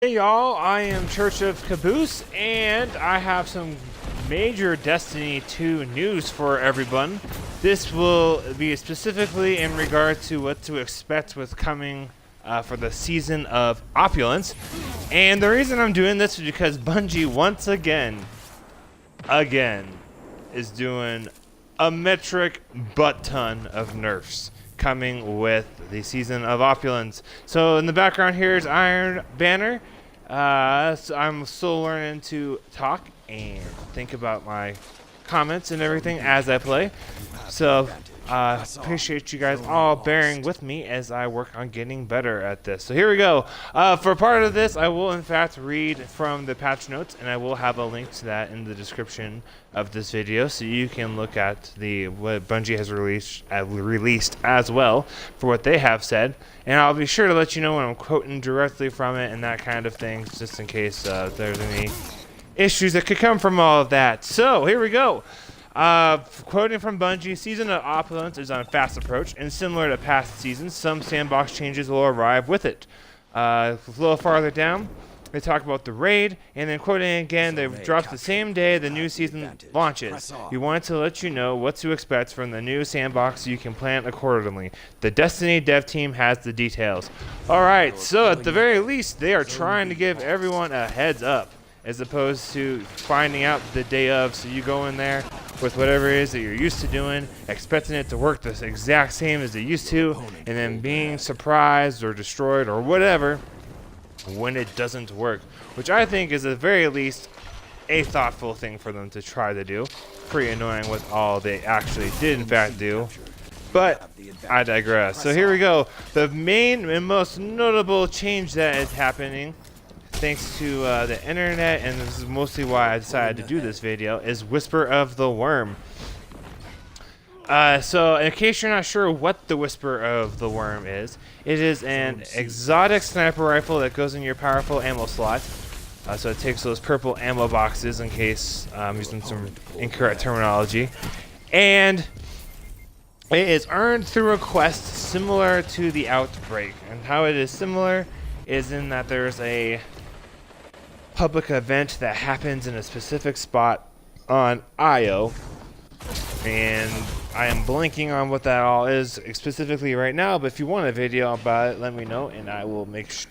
Hey y'all, I am ChurchofCaboose, and I have some major Destiny 2 news for everyone. This will be specifically in regard to what to expect with coming for the season of Opulence. And the reason I'm doing this is because Bungie once again is doing a metric butt ton of nerfs coming with the season of Opulence. So in the background here is Iron Banner. So I'm still learning to talk and think about my comments and everything as I play. So appreciate you guys all bearing with me as I work on getting better at this. So here we go. For part of this, I will in fact read from the patch notes, and I will have a link to that in the description of this video, so you can look at what Bungie has released as well for what they have said. And I'll be sure to let you know when I'm quoting directly from it and that kind of thing, just in case there's any issues that could come from all of that. So here we go. Quoting from Bungie, Season of Opulence is on a fast approach, and similar to past seasons, some sandbox changes will arrive with it. A little farther down, they talk about the raid, and then quoting again, they drop the same day the new season launches. We wanted to let you know what to expect from the new sandbox so you can plan accordingly. The Destiny dev team has the details. Alright, so at the very least, they are trying to give everyone a heads up, as opposed to finding out the day of, so you go in there with whatever it is that you're used to doing, expecting it to work the exact same as it used to, and then being surprised or destroyed or whatever when it doesn't work, which I think is at the very least a thoughtful thing for them to try to do. Pretty annoying what all they actually did in fact do, but I digress. So here we go. The main and most notable change that is happening, thanks to the internet, and this is mostly why I decided to do this video, is Whisper of the Worm. So in case you're not sure what the Whisper of the Worm is, it is an exotic sniper rifle that goes in your powerful ammo slot. So it takes those purple ammo boxes, in case I'm using some incorrect terminology. And it is earned through a quest similar to the Outbreak. And how it is similar is in that there's a public event that happens in a specific spot on IO, and I am blanking on what that all is specifically right now, but if you want a video about it, let me know, and I will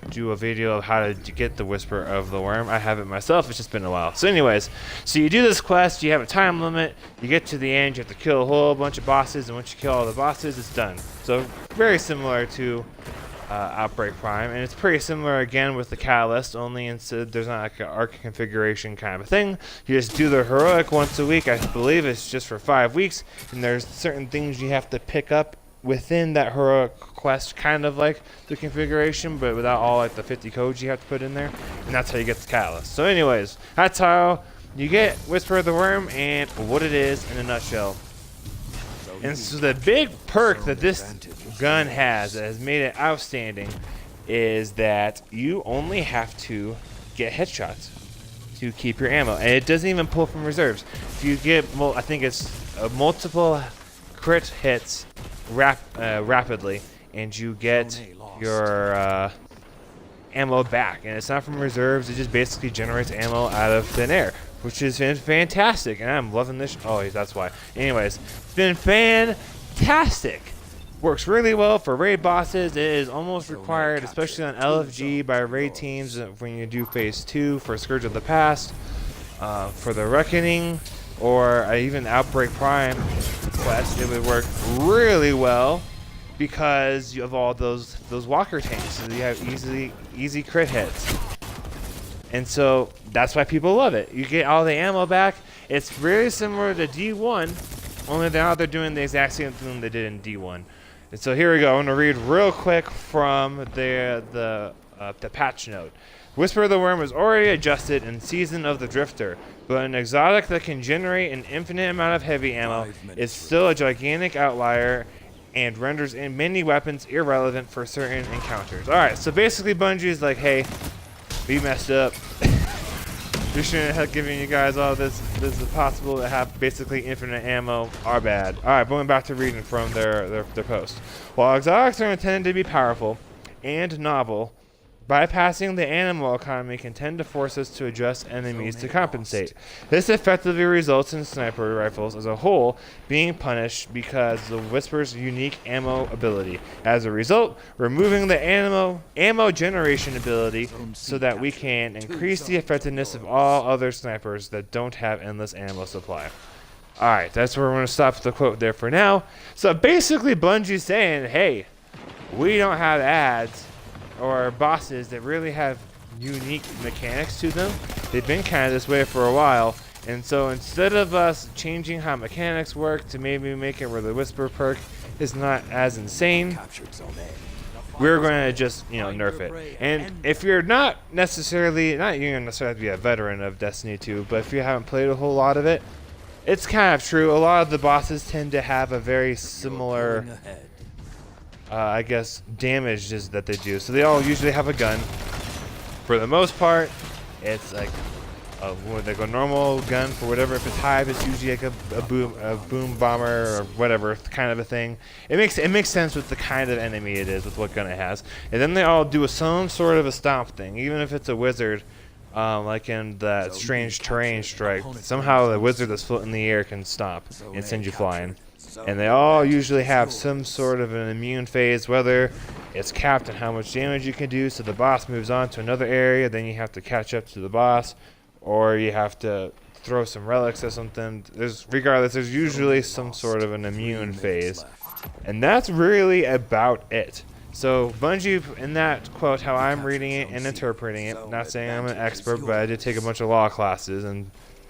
do a video of how to get the Whisper of the Worm. I have it myself, it's just been a while. So anyways, so you do this quest, you have a time limit, you get to the end, you have to kill a whole bunch of bosses, and once you kill all the bosses, it's done. So very similar to Outbreak Prime, and it's pretty similar again with the Catalyst, only instead there's not like an arc configuration kind of a thing. You just do the heroic once a week. I believe it's just for 5 weeks, and there's certain things you have to pick up within that heroic quest, kind of like the configuration, but without all like the 50 codes you have to put in there, and that's how you get the Catalyst. So anyways, that's how you get Whisper of the Worm and what it is in a nutshell. And so the big perk that this gun has that has made it outstanding is that you only have to get headshots to keep your ammo, and it doesn't even pull from reserves. If you get, I think it's multiple crit hits rapidly, and you get your ammo back, and it's not from reserves. It just basically generates ammo out of thin air, which is fantastic, and I'm loving this. Oh, that's why. Anyways, it's been fantastic. Works really well for raid bosses. It is almost required, especially on LFG, by raid teams when you do Phase 2 for Scourge of the Past, for the Reckoning, or even Outbreak Prime quest. It would work really well because you have all those walker tanks, so you have easy crit hits. And so that's why people love it. You get all the ammo back. It's very similar to D1, only now they're doing the exact same thing they did in D1. And so here we go. I'm going to read real quick from the patch note. Whisper of the Worm is already adjusted in Season of the Drifter, but an exotic that can generate an infinite amount of heavy ammo is still a gigantic outlier and renders many weapons irrelevant for certain encounters. Alright, so basically Bungie is like, hey, we messed up. We shouldn't have given you guys all this. This is possible to have basically infinite ammo. Our bad. Alright, going back to reading from their post. While exotics are intended to be powerful and novel, Bypassing the animal economy can tend to force us to adjust enemies to compensate. This effectively results in sniper rifles as a whole being punished because of Whisper's unique ammo ability. As a result, removing the ammo generation ability so that we can increase the effectiveness of all other snipers that don't have endless ammo supply. Alright, that's where we're going to stop the quote there for now. So basically Bungie's saying, hey, we don't have ads or bosses that really have unique mechanics to them. They've been kind of this way for a while, and so instead of us changing how mechanics work to maybe make it where the Whisper perk is not as insane, we're going to just, nerf it. And if you're not necessarily have to be a veteran of Destiny 2, but if you haven't played a whole lot of it, it's kind of true. A lot of the bosses tend to have a very similar damages that they do. So they all usually have a gun. For the most part, it's like a normal gun for whatever. If it's hive, it's usually like a boom bomber or whatever kind of a thing. It makes sense with the kind of enemy it is, with what gun it has. And then they all do some sort of a stomp thing, even if it's a wizard. Like in that strange terrain strike, somehow the wizard that's floating in the air can stomp and send you flying. And they all usually have some sort of an immune phase, whether it's capped on how much damage you can do, so the boss moves on to another area, then you have to catch up to the boss, or you have to throw some relics or something. Regardless, there's usually some sort of an immune phase. And that's really about it. So Bungie, in that quote, how I'm reading it and interpreting it, not saying I'm an expert, but I did take a bunch of law classes, and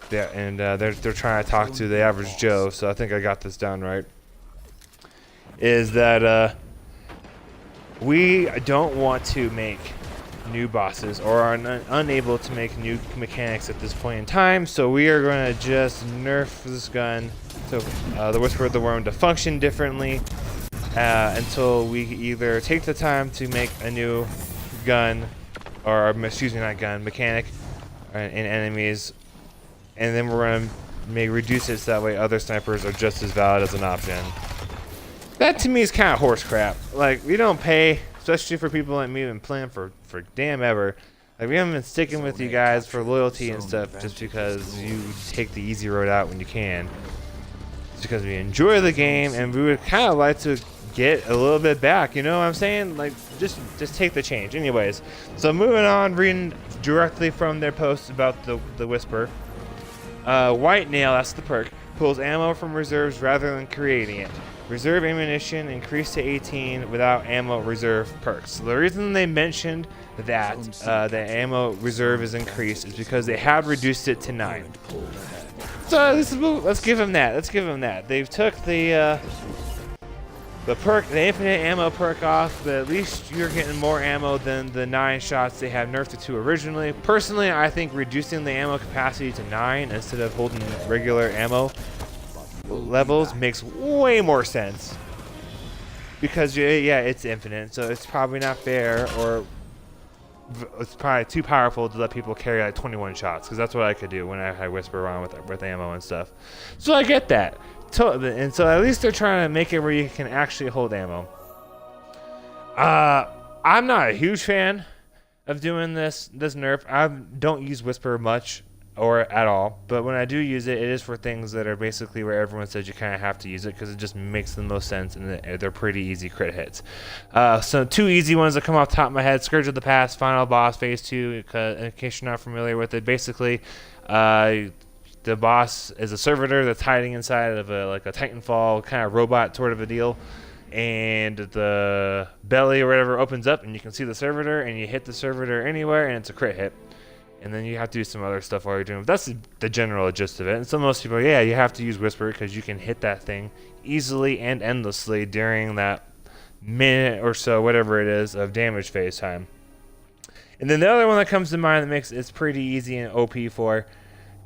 they're trying to talk to the average Joe, so I think I got this down right, is that we don't want to make new bosses, or are unable to make new mechanics at this point in time, so we are going to just nerf this gun, so the Whisper of the Worm, to function differently until we either take the time to make a new gun, or mechanic in enemies, and then we're going to reduce it so that way other snipers are just as valid as an option. That to me is kind of horse crap. Like, we don't pay, especially for people like me who've been playing for damn ever. Like, we haven't been sticking with you guys for loyalty and stuff just because you take the easy road out when you can. It's because we enjoy the game and we would kind of like to get a little bit back, you know what I'm saying? Like, just take the change. Anyways, so moving on, reading directly from their post about the Whisper. White Nail, that's the perk, pulls ammo from reserves rather than creating it. Reserve ammunition increased to 18 without ammo reserve perks. So the reason they mentioned that the ammo reserve is increased is because they had reduced it to 9. So let's give them that. Let's give them that. They've took the perk, the infinite ammo perk off, but at least you're getting more ammo than the 9 shots they have nerfed it to originally. Personally, I think reducing the ammo capacity to 9 instead of holding regular ammo levels makes way more sense. Because, yeah, it's infinite, so it's probably not fair, or it's probably too powerful to let people carry like 21 shots, because that's what I could do when I had Whisper around with ammo and stuff. So I get that. And so at least they're trying to make it where you can actually hold ammo. I'm not a huge fan of doing this nerf. I don't use Whisper much or at all, but when I do use it, it is for things that are basically where everyone says you kind of have to use it because it just makes the most sense, and they're pretty easy crit hits. So 2 easy ones that come off the top of my head: Scourge of the Past, Final Boss, Phase 2, in case you're not familiar with it. Basically, the boss is a servitor that's hiding inside of a Titanfall kind of robot sort of a deal, and the belly or whatever opens up and you can see the servitor, and you hit the servitor anywhere and it's a crit hit. And then you have to do some other stuff while you're doing it. That's the general gist of it. And so most people, yeah, you have to use Whisper because you can hit that thing easily and endlessly during that minute or so, whatever it is, of damage phase time. And then the other one that comes to mind that makes it's pretty easy and OP for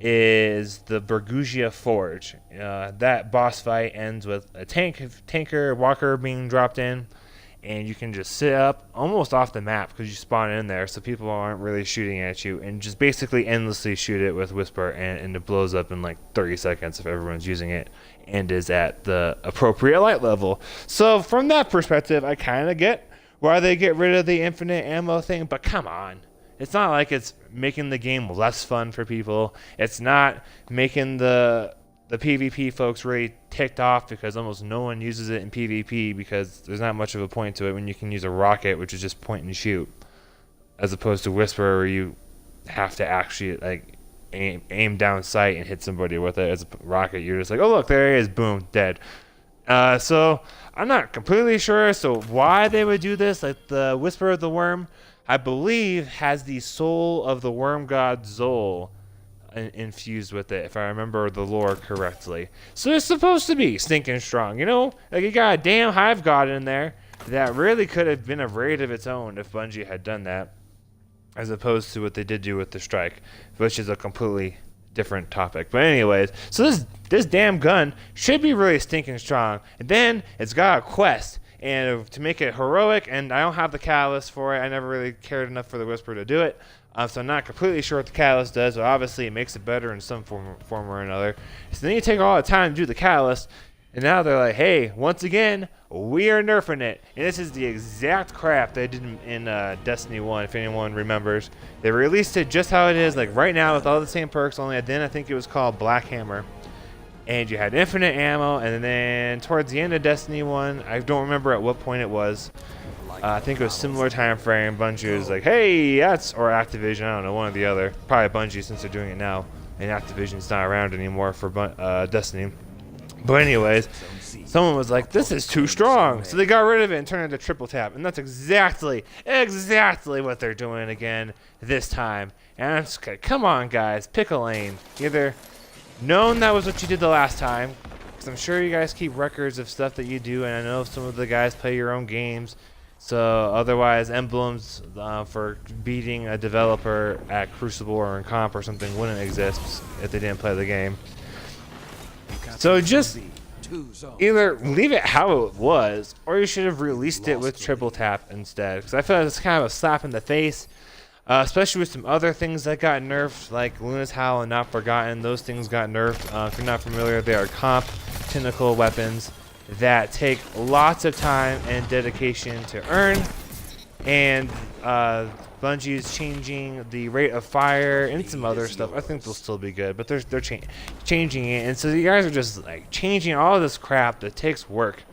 is the Burgugia Forge. That boss fight ends with a tanker walker being dropped in, and you can just sit up almost off the map because you spawn in there, so people aren't really shooting at you, and just basically endlessly shoot it with Whisper, and it blows up in like 30 seconds if everyone's using it and is at the appropriate light level. So from that perspective, I kind of get why they get rid of the infinite ammo thing, but come on. It's not like it's making the game less fun for people. It's not making the PvP folks really ticked off because almost no one uses it in PvP because there's not much of a point to it when you can use a rocket, which is just point and shoot, as opposed to Whisper where you have to actually like aim down sight and hit somebody with it. As a rocket, you're just like, oh look, there he is, boom, dead. So I'm not completely sure why they would do this. Like the Whisper of the Worm, I believe, has the soul of the worm god Zol infused with it, if I remember the lore correctly. So it's supposed to be stinking strong, you know? Like, you got a damn hive god in there that really could have been a raid of its own if Bungie had done that, as opposed to what they did do with the strike, which is a completely different topic. But anyways, so this damn gun should be really stinking strong, and then it's got a quest, and to make it heroic, and I don't have the catalyst for it. I never really cared enough for the Whisper to do it. So I'm not completely sure what the catalyst does, but obviously it makes it better in some form or another. So then you take all the time to do the catalyst, and now they're like, hey, once again, we are nerfing it. And this is the exact crap they did in Destiny 1, if anyone remembers. They released it just how it is, like right now with all the same perks, only then I think it was called Black Hammer. And you had infinite ammo, and then towards the end of Destiny 1, I don't remember at what point it was, I think it was similar time frame. Bungie was like, hey, or Activision, I don't know, one or the other. Probably Bungie since they're doing it now, and Activision's not around anymore for Destiny. But anyways, someone was like, this is too strong. So they got rid of it and turned it into triple tap. And that's exactly what they're doing again this time. And I'm just like, come on, guys, pick a lane. Either known that was what you did the last time, because I'm sure you guys keep records of stuff that you do, and I know some of the guys play your own games. So otherwise, emblems for beating a developer at Crucible or in Comp or something wouldn't exist if they didn't play the game. So just either leave it how it was, or you should have released it with triple tap instead. Because I feel like it's kind of a slap in the face, especially with some other things that got nerfed, like Luna's Howl and Not Forgotten. Those things got nerfed. If you're not familiar, they are comp tentacle weapons that take lots of time and dedication to earn, and Bungie is changing the rate of fire and some other stuff. I think they'll still be good, but they're changing it, and so you guys are just like changing all this crap that takes work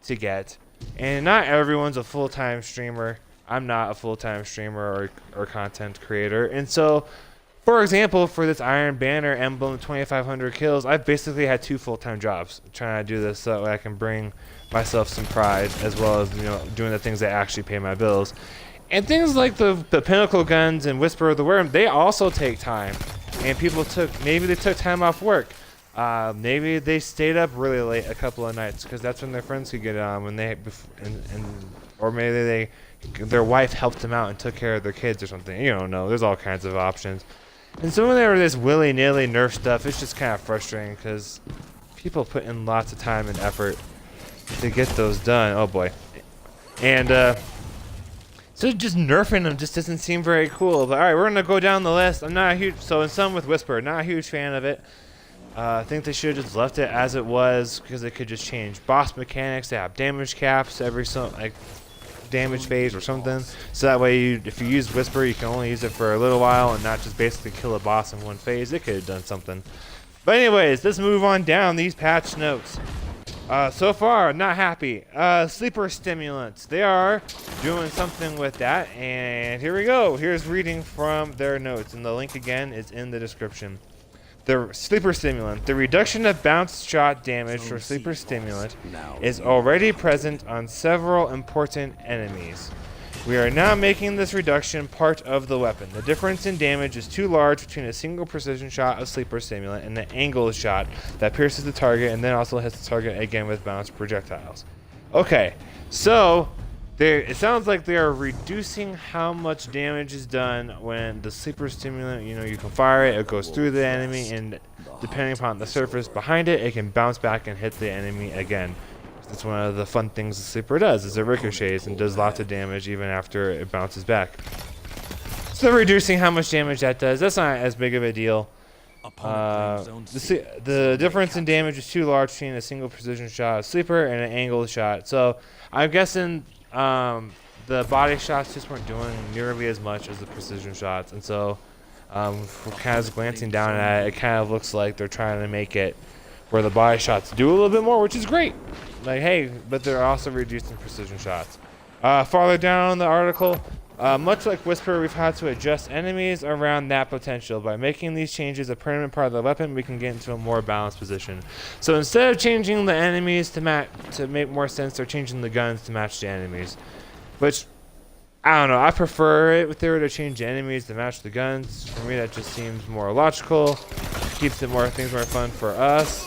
to get. And not everyone's a full-time streamer. I'm not a full-time streamer or content creator, and so, for example, for this Iron Banner emblem 2,500 kills, I've basically had 2 full-time jobs trying to do this so that I can bring myself some pride, as well as, you know, doing the things that actually pay my bills. And things like the Pinnacle guns and Whisper of the Worm, they also take time. And people maybe they took time off work. Maybe they stayed up really late a couple of nights because that's when their friends could get on or maybe their wife helped them out and took care of their kids or something. You don't know. There's all kinds of options. And so when there were this willy-nilly nerf stuff, it's just kind of frustrating because people put in lots of time and effort to get those done. Oh boy. And so just nerfing them just doesn't seem very cool. But alright, we're gonna go down the list. I'm not a huge, so in some with Whisper, not a huge fan of it. I think they should have just left it as it was because they could just change boss mechanics. They have damage caps every damage phase or something, so that way if you use Whisper, you can only use it for a little while and not just basically kill a boss in one phase. It could have done something. But anyways, let's move on down these patch notes. So far, not happy. Sleeper stimulants, they are doing something with that, and here we go. Here's reading from their notes, and the link again is in the description. The sleeper stimulant. The reduction of bounce shot damage for sleeper stimulant is already present on several important enemies. We are now making this reduction part of the weapon. The difference in damage is too large between a single precision shot of sleeper stimulant and an angled shot that pierces the target and then also hits the target again with bounced projectiles. Okay, so it sounds like they are reducing how much damage is done when the sleeper stimulant, you can fire it, it goes through the enemy, and depending upon the surface behind it, it can bounce back and hit the enemy again. That's one of the fun things the sleeper does, is it ricochets and does lots of damage even after it bounces back. So reducing how much damage that does, that's not as big of a deal. The difference in damage is too large between a single precision shot of sleeper and an angled shot. So I'm guessing the body shots just weren't doing nearly as much as the precision shots, and so we're kind of glancing down at it. It kind of looks like they're trying to make it where the body shots do a little bit more, which is great. Like, hey, but they're also reducing precision shots. Farther down in the article, much like Whisper, we've had to adjust enemies around that potential. By making these changes a permanent part of the weapon, we can get into a more balanced position. So instead of changing the enemies to make more sense, they're changing the guns to match the enemies. Which, I don't know, I prefer it if they were to change the enemies to match the guns. For me, that just seems more logical. Keeps things more fun for us.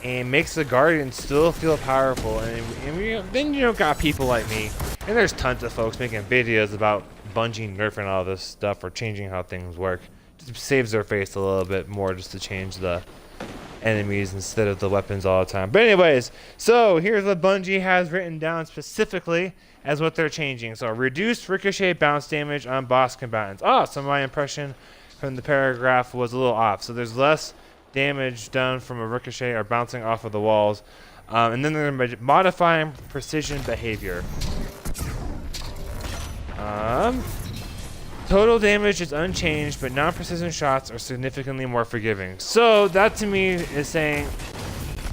And makes the Guardian still feel powerful. And then you don't got people like me. And there's tons of folks making videos about Bungie nerfing all this stuff or changing how things work. Just saves their face a little bit more just to change the enemies instead of the weapons all the time. But anyways, so here's what Bungie has written down specifically as what they're changing. So reduced ricochet bounce damage on boss combatants. Oh, so my impression from the paragraph was a little off. So there's less damage done from a ricochet or bouncing off of the walls, and then they're modifying precision behavior. Total damage is unchanged, but non-precision shots are significantly more forgiving. So that to me is saying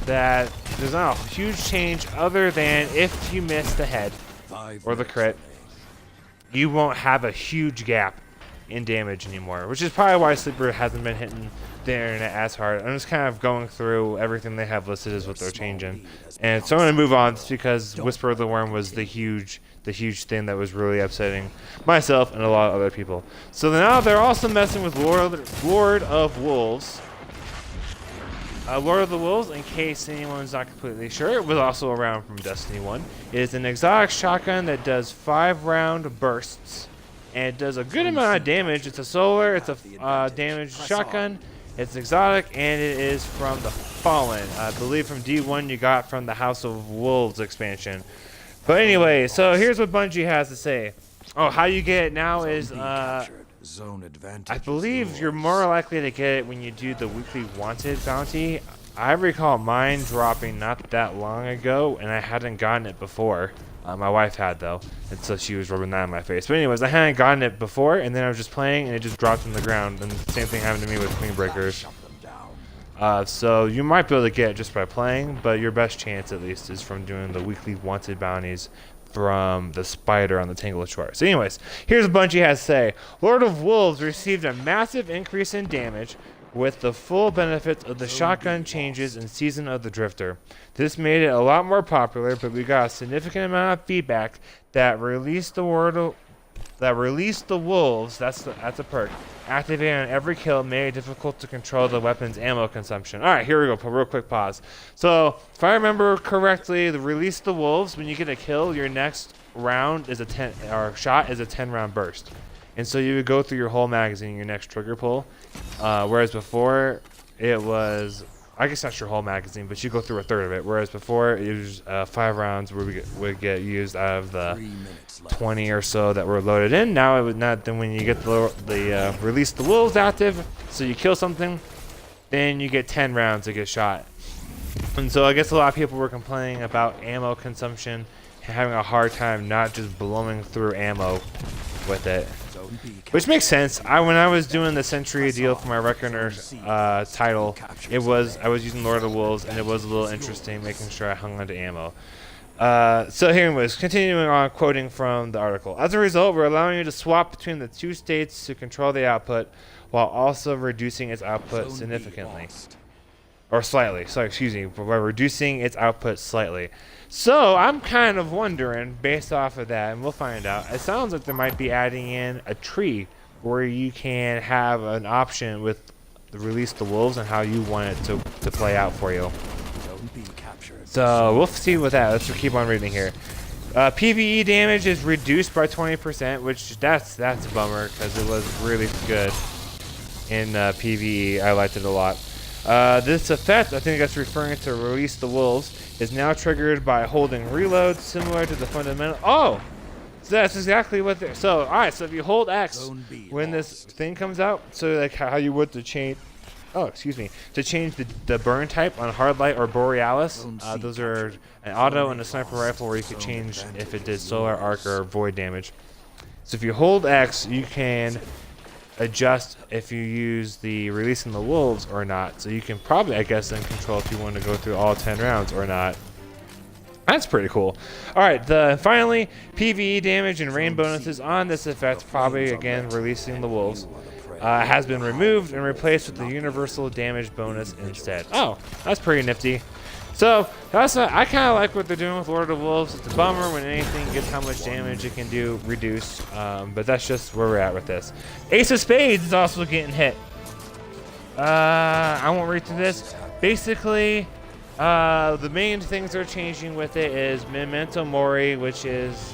that there's not a huge change other than if you miss the head or the crit, you won't have a huge gap in damage anymore, which is probably why Sleeper hasn't been hitting the internet as hard. I'm just kind of going through everything they have listed as what they're changing, and so I'm going to move on just because Whisper of the Worm was the huge thing that was really upsetting myself and a lot of other people. So now they're also messing with Lord of Wolves. Lord of the Wolves, in case anyone's not completely sure, it was also around from Destiny 1. It is an exotic shotgun that does 5-round bursts, and it does a good amount of damage. It's a solar, it's a damaged shotgun, it's exotic, and it is from the Fallen. I believe from D1 you got from the House of Wolves expansion. But anyway, so here's what Bungie has to say. Oh, how you get it now is, I believe you're more likely to get it when you do the weekly wanted bounty. I recall mine dropping not that long ago, and I hadn't gotten it before. My wife had, though, and so she was rubbing that in my face. But anyways, I hadn't gotten it before, and then I was just playing, and it just dropped in the ground. And the same thing happened to me with Queen Breakers. So you might be able to get it just by playing, but your best chance, at least, is from doing the weekly wanted bounties from the spider on the Tangled Shore. So anyways, here's what Bungie has to say. Lord of Wolves received a massive increase in damage with the full benefits of the shotgun changes in Season of the Drifter. This made it a lot more popular, but we got a significant amount of feedback that released the wolves, that's a perk, activating on every kill made it difficult to control the weapon's ammo consumption. Alright, here we go, real quick pause. So, if I remember correctly, the release the wolves, when you get a kill, your next round is a 10-round burst. And so you would go through your whole magazine, your next trigger pull, whereas before it was, I guess not your whole magazine, but you go through a third of it. Whereas before it was 5 rounds would get used out of the 20 or so that were loaded in. Now it would not. Then when you get the release the wolves active, so you kill something, then you get 10 rounds to get shot. And so I guess a lot of people were complaining about ammo consumption, having a hard time not just blowing through ammo with it. Which makes sense. When I was doing the Century deal for my Reckoner title, I was using Lord of the Wolves, and it was a little interesting making sure I hung onto ammo. So here anyways, continuing on, quoting from the article. As a result, we're allowing you to swap between the two states to control the output, while also reducing its output significantly. Or slightly. Sorry, excuse me. By reducing its output slightly. So, I'm kind of wondering, based off of that, and we'll find out, it sounds like they might be adding in a tree where you can have an option with the release the wolves and how you want it to play out for you. So, we'll see with that. Let's just keep on reading here. PvE damage is reduced by 20%, which that's a bummer because it was really good in PvE. I liked it a lot. This effect, I think that's referring to release the wolves, is now triggered by holding reload, similar to the fundamental. Oh, so that's exactly what they're. So, all right. So if you hold X when this thing comes out, so like how you would the chain to change the burn type on hard light or borealis. Those are an auto and a sniper rifle where you could change if it did solar arc or void damage. So if you hold X, you can adjust if you use the releasing the wolves or not. So you can probably, I guess, then control if you want to go through all 10 rounds or not. That's pretty cool. Alright, finally, PvE damage and rain bonuses on this effect, probably again releasing the wolves, has been removed and replaced with the universal damage bonus instead. Oh, that's pretty nifty. So, I kind of like what they're doing with Lord of the Wolves. It's a bummer when anything gets how much damage it can do reduced, but that's just where we're at with this. Ace of Spades is also getting hit. I won't read through this. Basically, the main things they're changing with it is Memento Mori, which is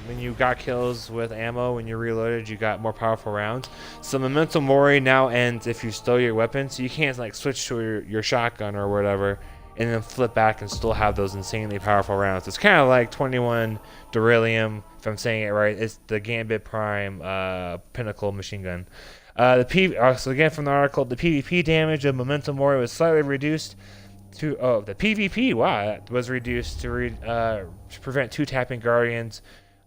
when you got kills with ammo, when you reloaded, you got more powerful rounds. So Memento Mori now ends if you stole your weapon, so you can't like switch to your shotgun or whatever and then flip back and still have those insanely powerful rounds. It's kind of like 21 Beryllium, if I'm saying it right. It's the Gambit Prime Pinnacle machine gun. So again from the article, the PvP damage of Memento Mori was slightly reduced to the PvP. Wow, that was reduced to prevent two-tapping guardians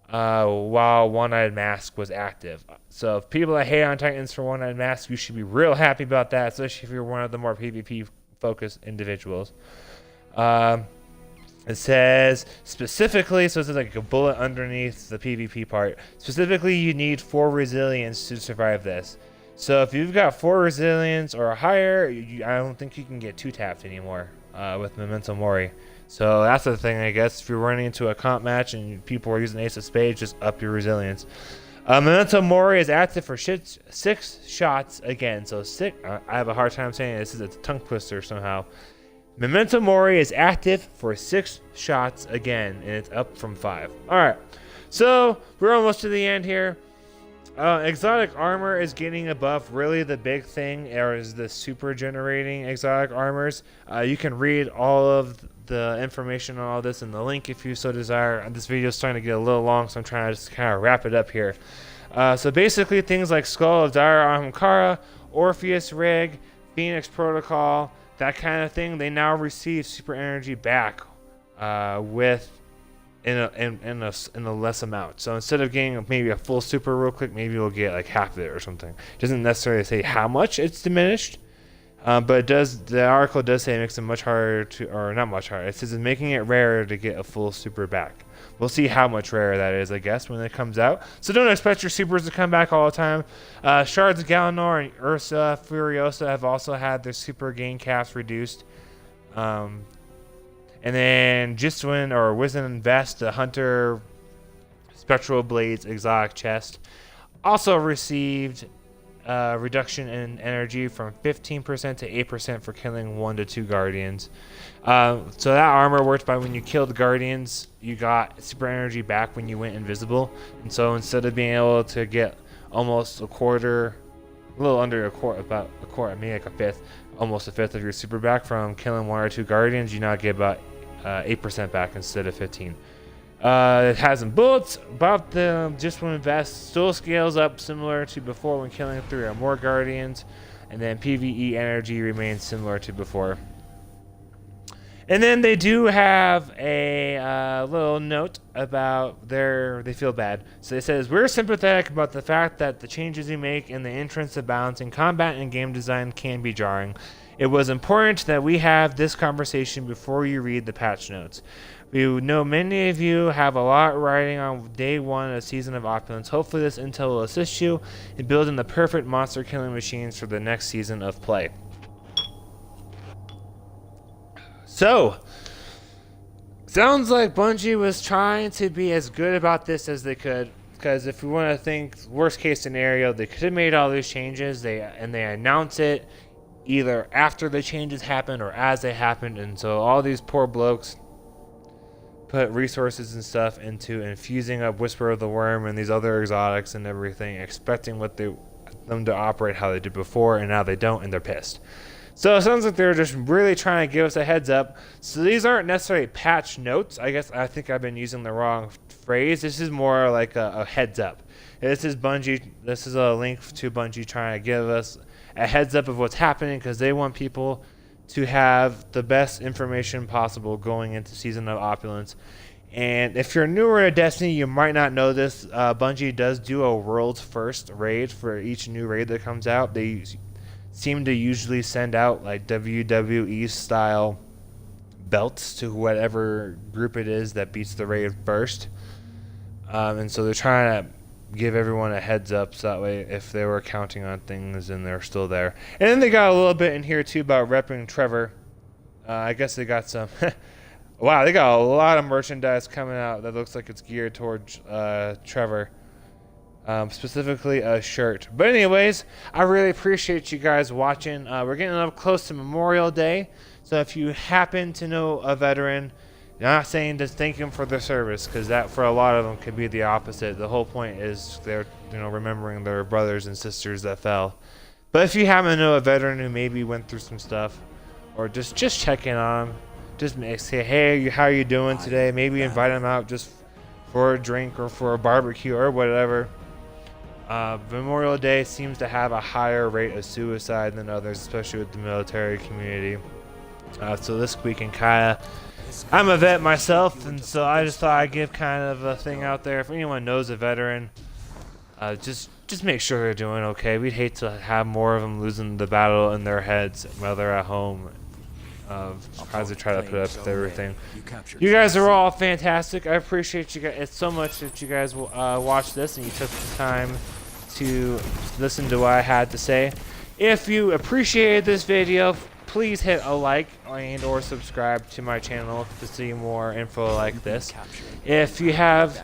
while One-Eyed Mask was active. So if people that hate on Titans for One-Eyed Mask, you should be real happy about that, especially if you're one of the more PvP-focused individuals. It says specifically, so it's like a bullet underneath the PvP part. Specifically, you need 4 resilience to survive this. So if you've got 4 resilience or higher, I don't think you can get 2-tapped anymore with Memento Mori. So that's the thing, I guess. If you're running into a comp match and people are using Ace of Spades, just up your resilience. Memento Mori is active for 6 shots again. So 6. I have a hard time saying this is a tongue twister somehow. Memento Mori is active for 6 shots again, and it's up from 5. All right, so we're almost to the end here. Exotic armor is getting a buff. Really, the big thing is the super generating exotic armors. You can read all of the information on all this in the link if you so desire. This video is starting to get a little long, so I'm trying to just kind of wrap it up here. So basically, things like Skull of Dire Ahamkara, Orpheus Rig, Phoenix Protocol, that kind of thing, they now receive super energy back in a less amount. So instead of getting maybe a full super real quick, maybe you'll get like half of it or something. It doesn't necessarily say how much it's diminished, but it does. The article does say it makes it much harder to, or not much harder. It says it's making it rarer to get a full super back. We'll see how much rarer that is, I guess, when it comes out. So don't expect your supers to come back all the time. Shards of Galanor and Ursa Furiosa have also had their super gain caps reduced. And then Jiswin or Wizen Vest, the Hunter Spectral Blades exotic chest, also received reduction in energy from 15% to 8% for killing 1 to 2 guardians. So that armor worked by when you killed guardians, you got super energy back when you went invisible. And so instead of being able to get almost a quarter, a little under a quarter, about a quarter, maybe like a fifth, almost a fifth of your super back from killing 1 or 2 guardians, you now get about 8% back instead of 15. It has some bullets. About the just when vest still scales up similar to before when killing 3 or more guardians, and then PvE energy remains similar to before. And then they do have a little note about they feel bad. So it says, we're sympathetic about the fact that the changes we make in the entrance of balancing combat and game design can be jarring. It was important that we have this conversation before you read the patch notes. We know many of you have a lot riding on day 1 of Season of Opulence. Hopefully this intel will assist you in building the perfect monster killing machines for the next season of play. So, sounds like Bungie was trying to be as good about this as they could. Because if we want to think worst case scenario, they could have made all these changes. They announce it either after the changes happened or as they happened. And so all these poor blokes put resources and stuff into infusing up Whisper of the Worm and these other exotics and everything, expecting them to operate how they did before, and now they don't, and they're pissed. So it sounds like they're just really trying to give us a heads up. So these aren't necessarily patch notes. I think I've been using the wrong phrase. This is more like a heads up. This is Bungie. This is a link to Bungie trying to give us a heads up of what's happening, because they want people to have the best information possible going into Season of Opulence. And if you're newer to Destiny, you might not know this. Bungie does do a world's first raid for each new raid that comes out. They seem to usually send out like WWE style belts to whatever group it is that beats the raid first. And so they're trying to give everyone a heads up, so that way if they were counting on things and they're still there. And then they got a little bit in here too about repping Trevor. I guess they got some wow, they got a lot of merchandise coming out that looks like it's geared towards Trevor. Specifically a shirt. But anyways, I really appreciate you guys watching. We're getting up close to Memorial Day, so if you happen to know a veteran, not saying just thank them for their service, because that for a lot of them could be the opposite. The whole point is they're remembering their brothers and sisters that fell. But if you happen to know a veteran who maybe went through some stuff, or just check in on them, just say, hey, how are you doing today? Maybe invite them out just for a drink or for a barbecue or whatever. Memorial Day seems to have a higher rate of suicide than others, especially with the military community. So this week in Kaya, I'm a vet myself, and so I just thought I'd give kind of a thing out there. If anyone knows a veteran, just make sure they're doing okay. We'd hate to have more of them losing the battle in their heads while they're at home. As they try to put up with everything. You guys are all fantastic. I appreciate you guys. It's so much that you guys watched this and you took the time to listen to what I had to say. If you appreciated this video, please hit a like and or subscribe to my channel to see more info like this. If you have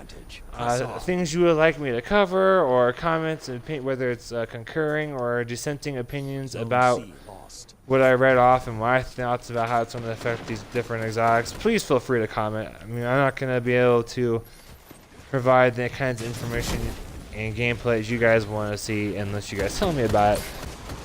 things you would like me to cover, or comments, whether it's concurring or dissenting opinions about what I read off and my thoughts about how it's going to affect these different exotics, please feel free to comment. I mean, I'm not going to be able to provide the kinds of information and gameplay that you guys want to see unless you guys tell me about it.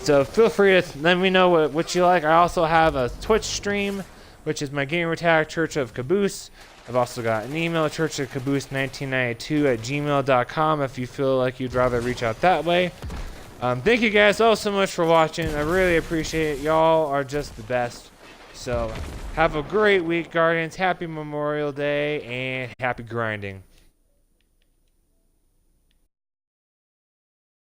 So feel free to let me know what you like. I also have a Twitch stream, which is my gamer tag, ChurchofCaboose. I've also got an email, ChurchofCaboose1992@gmail.com, if you feel like you'd rather reach out that way. Thank you guys all so much for watching. I really appreciate it. Y'all are just the best. So have a great week, Guardians. Happy Memorial Day and happy grinding.